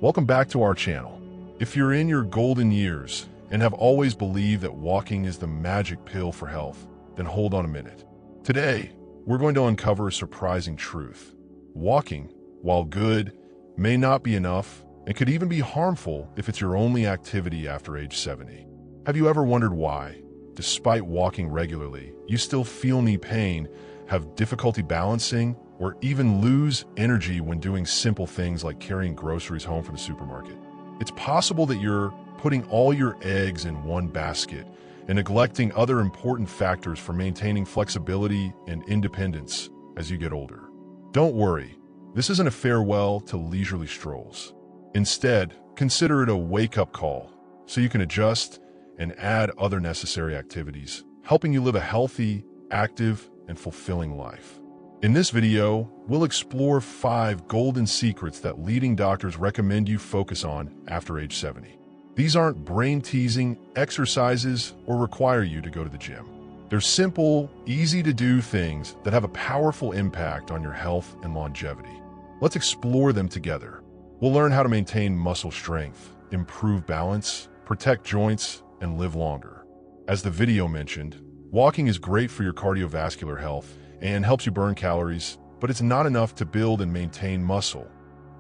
Welcome back to our channel. If you're in your golden years and have always believed that walking is the magic pill for health, then hold on a minute. Today, we're going to uncover a surprising truth. Walking, while good, may not be enough and could even be harmful if it's your only activity after age 70. Have you ever wondered why, despite walking regularly, you still feel knee pain, have difficulty balancing, or even lose energy when doing simple things like carrying groceries home from the supermarket? It's possible that you're putting all your eggs in one basket and neglecting other important factors for maintaining flexibility and independence as you get older. Don't worry, this isn't a farewell to leisurely strolls. Instead, consider it a wake-up call so you can adjust and add other necessary activities, helping you live a healthy, active, and fulfilling life. In this video, we'll explore 5 golden secrets that leading doctors recommend you focus on after age 70. These aren't brain-teasing exercises or require you to go to the gym. They're simple, easy-to-do things that have a powerful impact on your health and longevity. Let's explore them together. We'll learn how to maintain muscle strength, improve balance, protect joints, and live longer. As the video mentioned, walking is great for your cardiovascular health and helps you burn calories, but it's not enough to build and maintain muscle,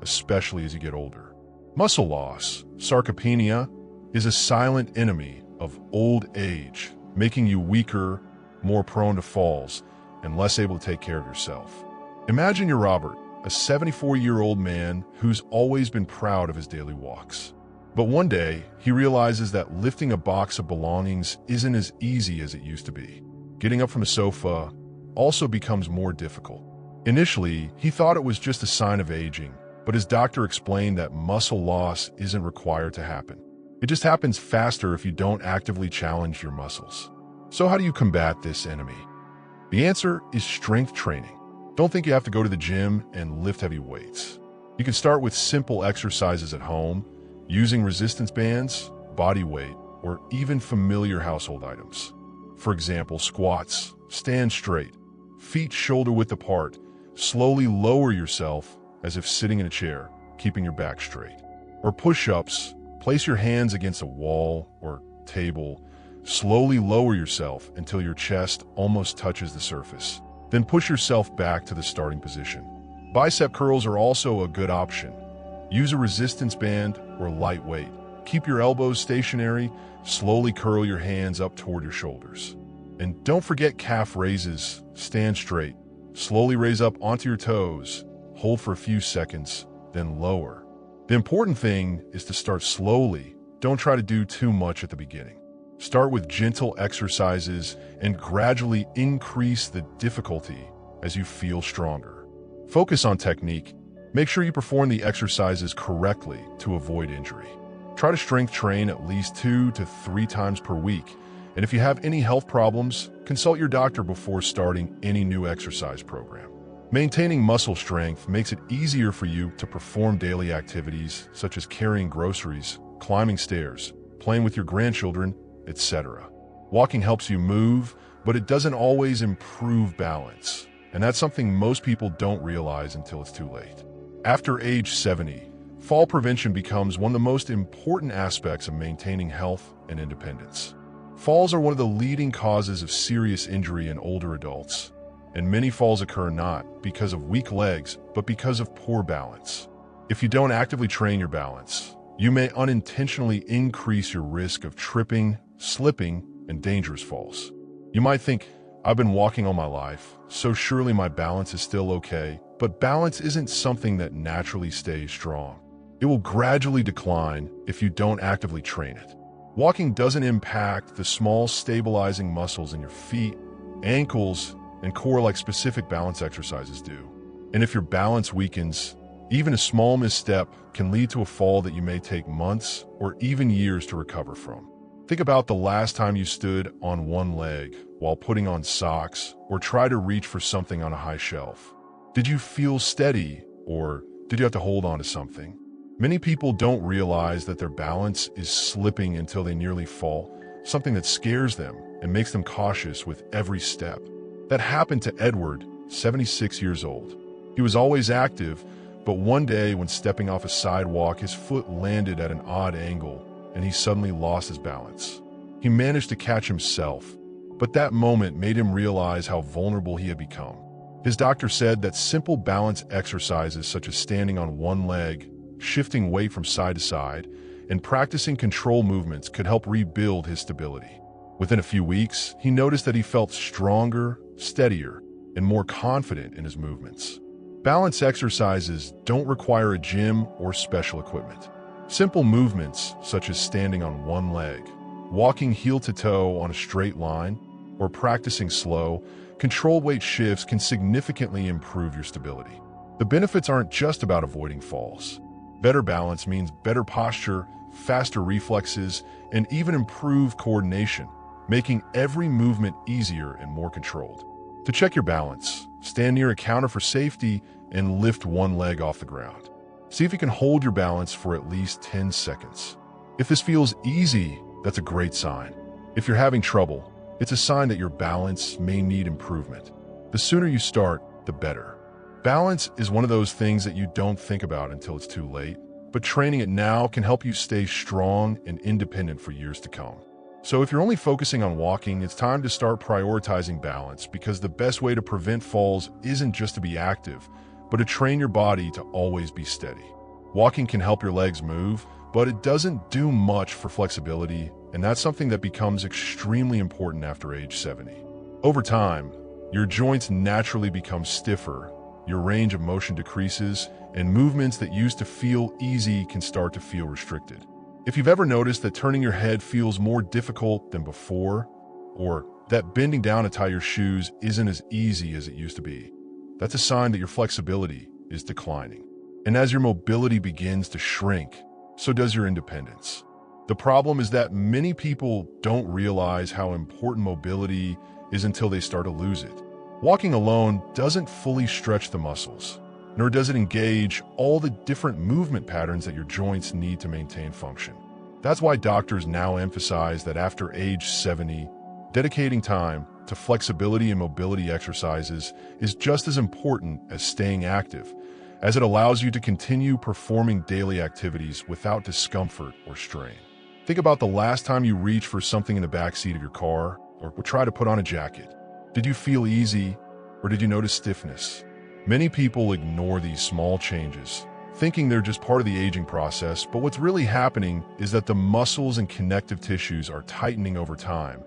especially as you get older. Muscle loss, sarcopenia, is a silent enemy of old age, making you weaker, more prone to falls, and less able to take care of yourself. Imagine you're Robert, a 74-year-old man who's always been proud of his daily walks. But one day, he realizes that lifting a box of belongings isn't as easy as it used to be. Getting up from a sofa also becomes more difficult. Initially, he thought it was just a sign of aging, but his doctor explained that muscle loss isn't required to happen. It just happens faster if you don't actively challenge your muscles. So how do you combat this enemy? The answer is strength training. Don't think you have to go to the gym and lift heavy weights. You can start with simple exercises at home, using resistance bands, body weight, or even familiar household items. For example, squats, stand straight, feet shoulder-width apart, slowly lower yourself as if sitting in a chair, keeping your back straight. Or push-ups, place your hands against a wall or table, slowly lower yourself until your chest almost touches the surface. Then push yourself back to the starting position. Bicep curls are also a good option. Use a resistance band or light weight. Keep your elbows stationary, slowly curl your hands up toward your shoulders. And don't forget calf raises. Stand straight, slowly raise up onto your toes, hold for a few seconds, then lower. The important thing is to start slowly. Don't try to do too much at the beginning. Start with gentle exercises and gradually increase the difficulty as you feel stronger. Focus on technique. Make sure you perform the exercises correctly to avoid injury. Try to strength train at least 2 to 3 times per week. And if you have any health problems, consult your doctor before starting any new exercise program. Maintaining muscle strength makes it easier for you to perform daily activities such as carrying groceries, climbing stairs, playing with your grandchildren, etc. Walking helps you move, but it doesn't always improve balance. And that's something most people don't realize until it's too late. After age 70, fall prevention becomes one of the most important aspects of maintaining health and independence. Falls are one of the leading causes of serious injury in older adults, and many falls occur not because of weak legs, but because of poor balance. If you don't actively train your balance, you may unintentionally increase your risk of tripping, slipping, and dangerous falls. You might think, I've been walking all my life, so surely my balance is still okay, but balance isn't something that naturally stays strong. It will gradually decline if you don't actively train it. Walking doesn't impact the small stabilizing muscles in your feet, ankles, and core like specific balance exercises do. And if your balance weakens, even a small misstep can lead to a fall that you may take months or even years to recover from. Think about the last time you stood on one leg while putting on socks or tried to reach for something on a high shelf. Did you feel steady, or did you have to hold on to something? Many people don't realize that their balance is slipping until they nearly fall, something that scares them and makes them cautious with every step. That happened to Edward, 76 years old. He was always active, But one day, when stepping off a sidewalk, his foot landed at an odd angle, and he suddenly lost his balance. He managed to catch himself, but that moment made him realize how vulnerable he had become. His doctor said that simple balance exercises such as standing on one leg, shifting weight from side to side, and practicing control movements could help rebuild his stability. Within a few weeks, he noticed that he felt stronger, steadier, and more confident in his movements. Balance exercises don't require a gym or special equipment. Simple movements, such as standing on one leg, walking heel to toe on a straight line, or practicing slow, controlled weight shifts can significantly improve your stability. The benefits aren't just about avoiding falls. Better balance means better posture, faster reflexes, and even improved coordination, making every movement easier and more controlled. To check your balance, stand near a counter for safety and lift one leg off the ground. See if you can hold your balance for at least 10 seconds. If this feels easy, that's a great sign. If you're having trouble, it's a sign that your balance may need improvement. The sooner you start, the better. Balance is one of those things that you don't think about until it's too late, but training it now can help you stay strong and independent for years to come. So if you're only focusing on walking, it's time to start prioritizing balance, because the best way to prevent falls isn't just to be active, but to train your body to always be steady. Walking can help your legs move, but it doesn't do much for flexibility, and that's something that becomes extremely important after age 70. Over time, your joints naturally become stiffer, your range of motion decreases, and movements that used to feel easy can start to feel restricted. If you've ever noticed that turning your head feels more difficult than before, or that bending down to tie your shoes isn't as easy as it used to be, that's a sign that your flexibility is declining. And as your mobility begins to shrink, so does your independence. The problem is that many people don't realize how important mobility is until they start to lose it. Walking alone doesn't fully stretch the muscles, nor does it engage all the different movement patterns that your joints need to maintain function. That's why doctors now emphasize that after age 70, dedicating time to flexibility and mobility exercises is just as important as staying active, as it allows you to continue performing daily activities without discomfort or strain. Think about the last time you reached for something in the backseat of your car or try to put on a jacket. Did you feel easy, or did you notice stiffness? Many people ignore these small changes, thinking they're just part of the aging process, but what's really happening is that the muscles and connective tissues are tightening over time,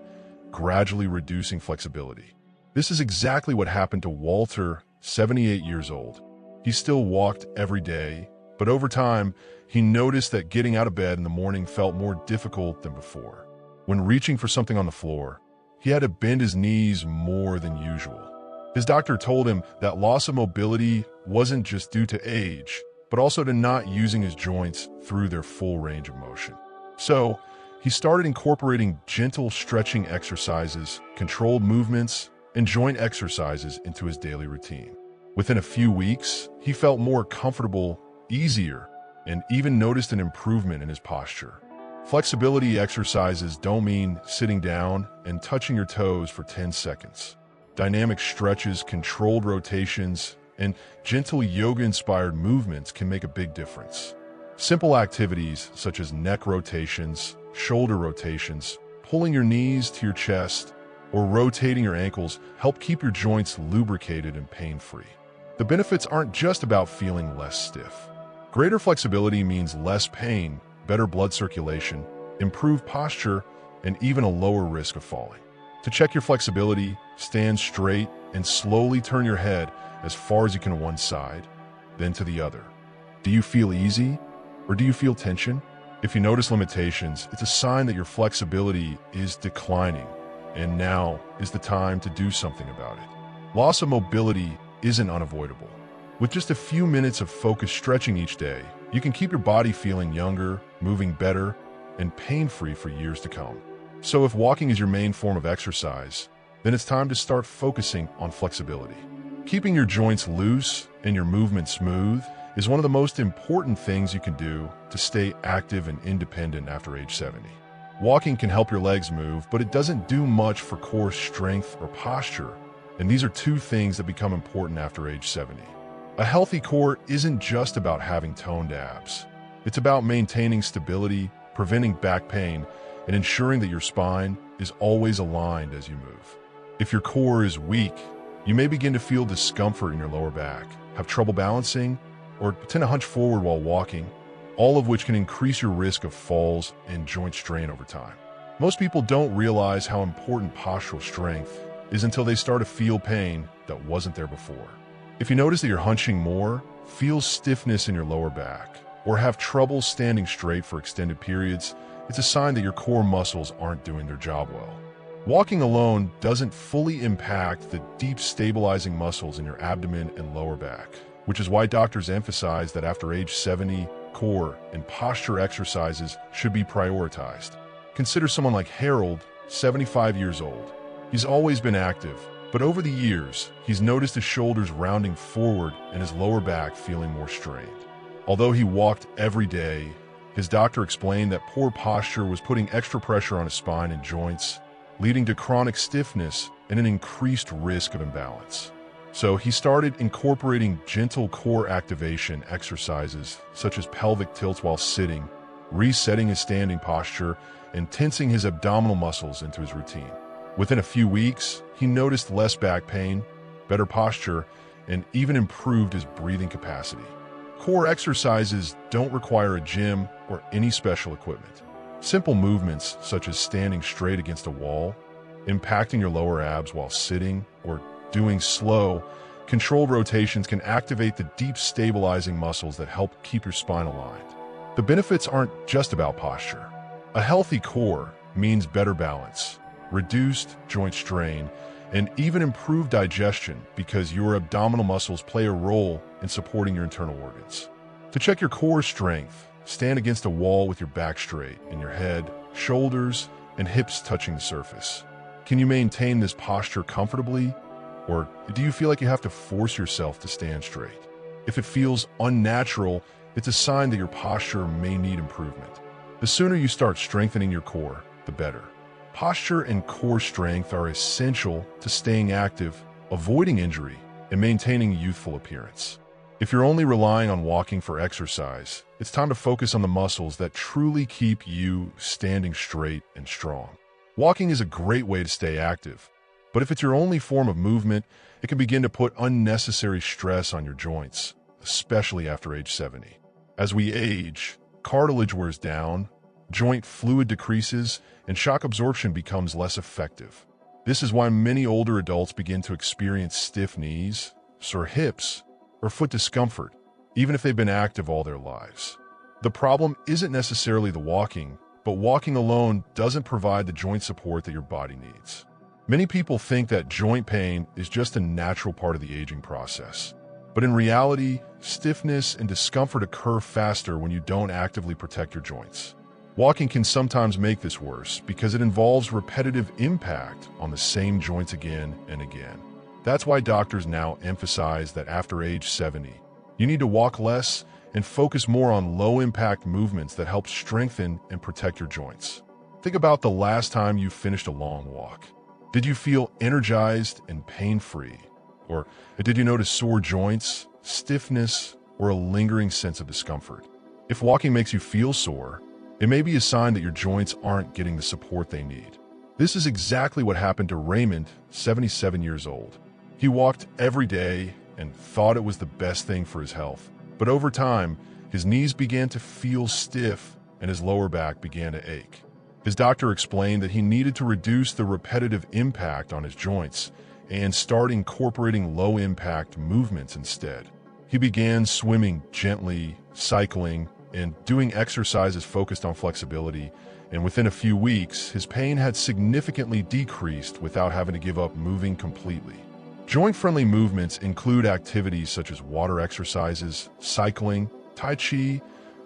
gradually reducing flexibility. This is exactly what happened to Walter, 78 years old. He still walked every day, but over time, he noticed that getting out of bed in the morning felt more difficult than before. When reaching for something on the floor, he had to bend his knees more than usual. His doctor told him that loss of mobility wasn't just due to age, but also to not using his joints through their full range of motion. So, he started incorporating gentle stretching exercises, controlled movements, and joint exercises into his daily routine. Within a few weeks, he felt more comfortable, easier, and even noticed an improvement in his posture. Flexibility exercises don't mean sitting down and touching your toes for 10 seconds. Dynamic stretches, controlled rotations, and gentle yoga-inspired movements can make a big difference. Simple activities such as neck rotations, shoulder rotations, pulling your knees to your chest, or rotating your ankles help keep your joints lubricated and pain-free. The benefits aren't just about feeling less stiff. Greater flexibility means less pain, better blood circulation, improved posture, and even a lower risk of falling. To check your flexibility, stand straight and slowly turn your head as far as you can to one side, then to the other. Do you feel easy, or do you feel tension? If you notice limitations, it's a sign that your flexibility is declining, and now is the time to do something about it. Loss of mobility isn't unavoidable. With just a few minutes of focused stretching each day, you can keep your body feeling younger, moving better, and pain-free for years to come. So if walking is your main form of exercise, then it's time to start focusing on flexibility. Keeping your joints loose and your movement smooth is one of the most important things you can do to stay active and independent after age 70. Walking can help your legs move, but it doesn't do much for core strength or posture, and these are two things that become important after age 70. A healthy core isn't just about having toned abs. It's about maintaining stability, preventing back pain, and ensuring that your spine is always aligned as you move. If your core is weak, you may begin to feel discomfort in your lower back, have trouble balancing, or tend to hunch forward while walking, all of which can increase your risk of falls and joint strain over time. Most people don't realize how important postural strength is until they start to feel pain that wasn't there before. If you notice that you're hunching more, feel stiffness in your lower back, or have trouble standing straight for extended periods, it's a sign that your core muscles aren't doing their job well. Walking alone doesn't fully impact the deep stabilizing muscles in your abdomen and lower back, which is why doctors emphasize that after age 70, core and posture exercises should be prioritized. Consider someone like Harold, 75 years old. He's always been active, but over the years, he's noticed his shoulders rounding forward and his lower back feeling more strained. Although he walked every day, his doctor explained that poor posture was putting extra pressure on his spine and joints, leading to chronic stiffness and an increased risk of imbalance. So he started incorporating gentle core activation exercises such as pelvic tilts while sitting, resetting his standing posture, and tensing his abdominal muscles into his routine. Within a few weeks, he noticed less back pain, better posture, and even improved his breathing capacity. Core exercises don't require a gym or any special equipment. Simple movements such as standing straight against a wall, impacting your lower abs while sitting, or doing slow, controlled rotations can activate the deep stabilizing muscles that help keep your spine aligned. The benefits aren't just about posture. A healthy core means better balance, reduced joint strain, and even improved digestion because your abdominal muscles play a role in supporting your internal organs. To check your core strength, stand against a wall with your back straight and your head, shoulders, and hips touching the surface. Can you maintain this posture comfortably? Or do you feel like you have to force yourself to stand straight? If it feels unnatural, it's a sign that your posture may need improvement. The sooner you start strengthening your core, the better. Posture and core strength are essential to staying active, avoiding injury, and maintaining a youthful appearance. If you're only relying on walking for exercise, it's time to focus on the muscles that truly keep you standing straight and strong. Walking is a great way to stay active, but if it's your only form of movement, it can begin to put unnecessary stress on your joints, especially after age 70. As we age, cartilage wears down, joint fluid decreases, and shock absorption becomes less effective. This is why many older adults begin to experience stiff knees, sore hips, or foot discomfort, even if they've been active all their lives. The problem isn't necessarily the walking, but walking alone doesn't provide the joint support that your body needs. Many people think that joint pain is just a natural part of the aging process. But in reality, stiffness and discomfort occur faster when you don't actively protect your joints. Walking can sometimes make this worse because it involves repetitive impact on the same joints again and again. That's why doctors now emphasize that after age 70, you need to walk less and focus more on low-impact movements that help strengthen and protect your joints. Think about the last time you finished a long walk. Did you feel energized and pain-free? Or did you notice sore joints, stiffness, or a lingering sense of discomfort? If walking makes you feel sore, it may be a sign that your joints aren't getting the support they need. This is exactly what happened to Raymond, 77 years old. He walked every day and thought it was the best thing for his health. But over time, his knees began to feel stiff and his lower back began to ache. His doctor explained that he needed to reduce the repetitive impact on his joints and start incorporating low-impact movements instead. He began swimming gently, cycling, and doing exercises focused on flexibility, and within a few weeks, his pain had significantly decreased without having to give up moving completely. Joint-friendly movements include activities such as water exercises, cycling, tai chi,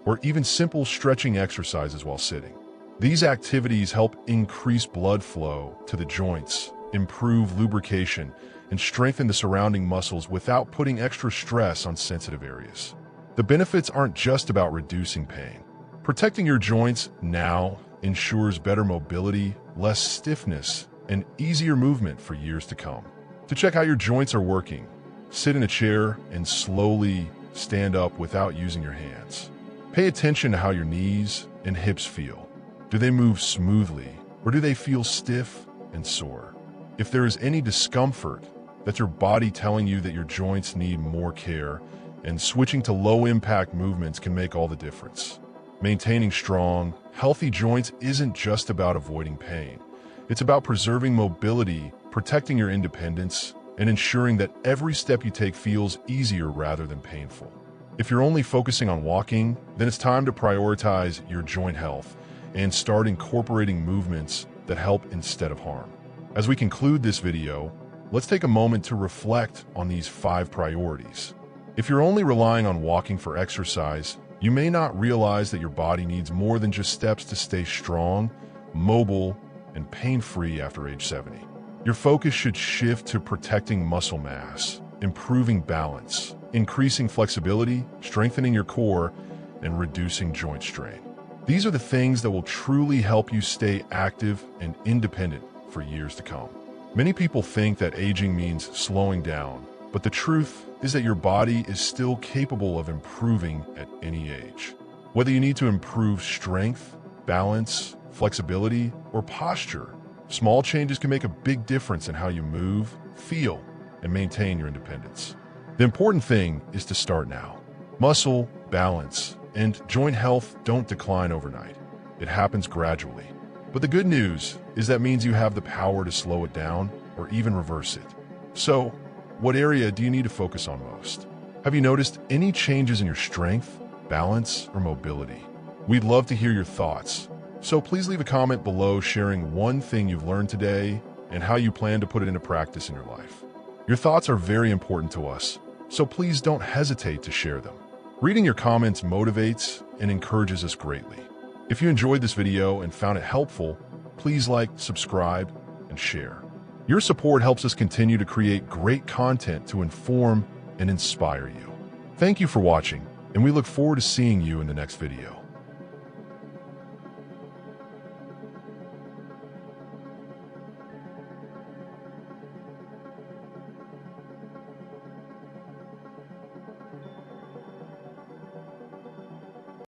or even simple stretching exercises while sitting. These activities help increase blood flow to the joints, improve lubrication, and strengthen the surrounding muscles without putting extra stress on sensitive areas. The benefits aren't just about reducing pain. Protecting your joints now ensures better mobility, less stiffness, and easier movement for years to come. To check how your joints are working, sit in a chair and slowly stand up without using your hands. Pay attention to how your knees and hips feel. Do they move smoothly, or do they feel stiff and sore? If there is any discomfort, that's your body telling you that your joints need more care, and switching to low-impact movements can make all the difference. Maintaining strong, healthy joints isn't just about avoiding pain. It's about preserving mobility, protecting your independence, and ensuring that every step you take feels easier rather than painful. If you're only focusing on walking, then it's time to prioritize your joint health and start incorporating movements that help instead of harm. As we conclude this video, let's take a moment to reflect on these 5 priorities. If you're only relying on walking for exercise, you may not realize that your body needs more than just steps to stay strong, mobile, and pain-free after age 70. Your focus should shift to protecting muscle mass, improving balance, increasing flexibility, strengthening your core, and reducing joint strain. These are the things that will truly help you stay active and independent for years to come. Many people think that aging means slowing down, but the truth is that your body is still capable of improving at any age. Whether you need to improve strength, balance, flexibility, or posture, small changes can make a big difference in how you move, feel, and maintain your independence. The important thing is to start now. Muscle, balance, and joint health don't decline overnight. It happens gradually. But the good news is that means you have the power to slow it down or even reverse it. So, what area do you need to focus on most? Have you noticed any changes in your strength, balance, or mobility? We'd love to hear your thoughts. So please leave a comment below sharing one thing you've learned today and how you plan to put it into practice in your life. Your thoughts are very important to us, so please don't hesitate to share them. Reading your comments motivates and encourages us greatly. If you enjoyed this video and found it helpful, please like, subscribe, and share. Your support helps us continue to create great content to inform and inspire you. Thank you for watching, and we look forward to seeing you in the next video.